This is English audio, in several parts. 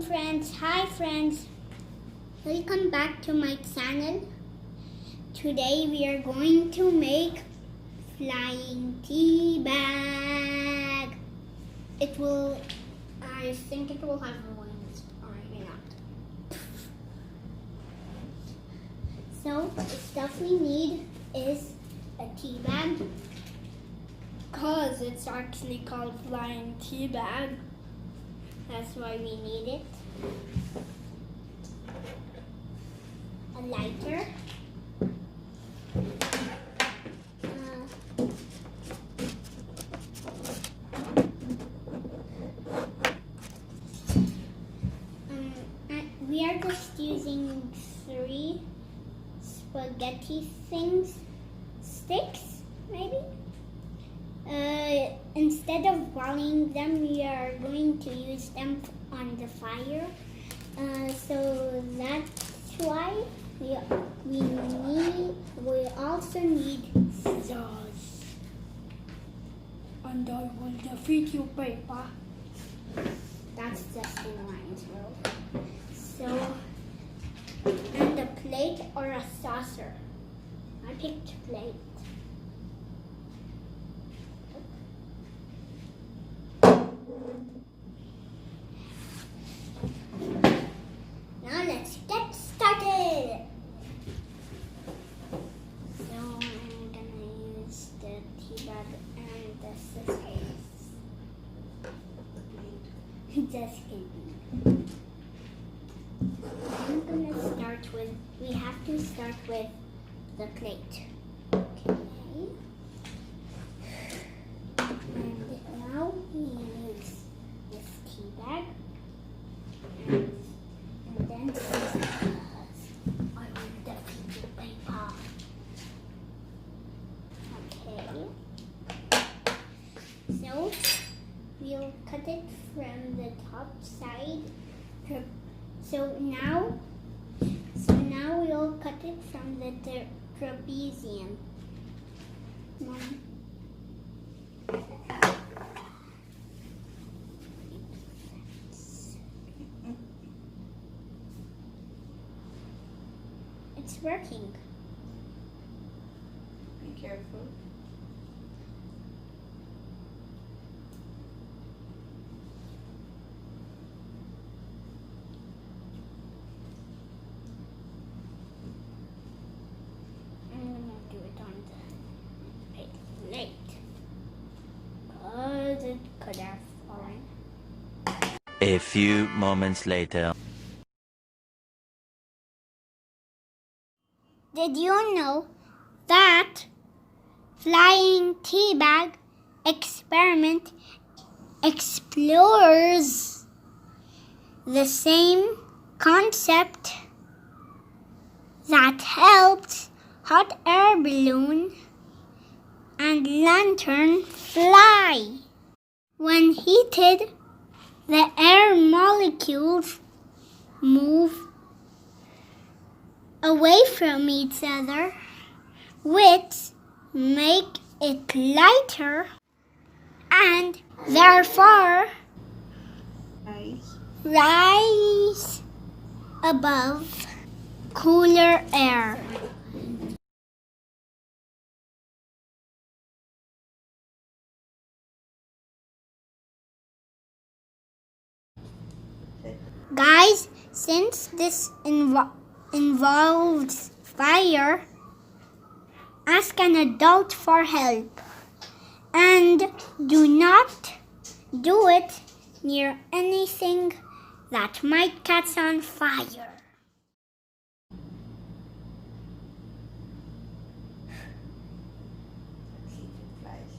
friends. Hi friends. Welcome back to my channel. Today we are going to make flying tea bag. I think it will have wings or maybe not. So the stuff we need is a tea bag. Cause it's actually called flying tea bag. That's why we need it. A lighter. We are just using 3 spaghetti sticks, maybe. Instead of boiling them, we are going to use them on the fire. So that's why we also need scissors. And I will defeat you, Peppa. That's just in Lions World. So, and a plate or a saucer. I picked plate. Now let's get started. So I'm gonna use the tea bag and the scissors. Just kidding. We have to start with the plate. Okay. And now we use this tea bag. And then scissors. I will defeat the paper. Okay. So we'll cut it from the top side. So now we'll cut it from the trapezium. It's working. Be careful. It could have fallen. A few moments later. Did you know that flying tea bag experiment explores the same concept that helped hot air balloon and lantern fly? When heated, the air molecules move away from each other, which make it lighter and therefore rise above cooler air. Guys, since this involves fire, ask an adult for help. And do not do it near anything that might catch on fire. See if it flies.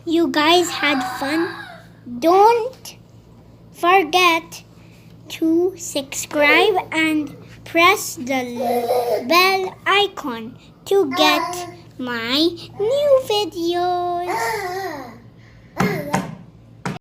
you guys had fun. Don't forget to subscribe and press the bell icon to get my new videos.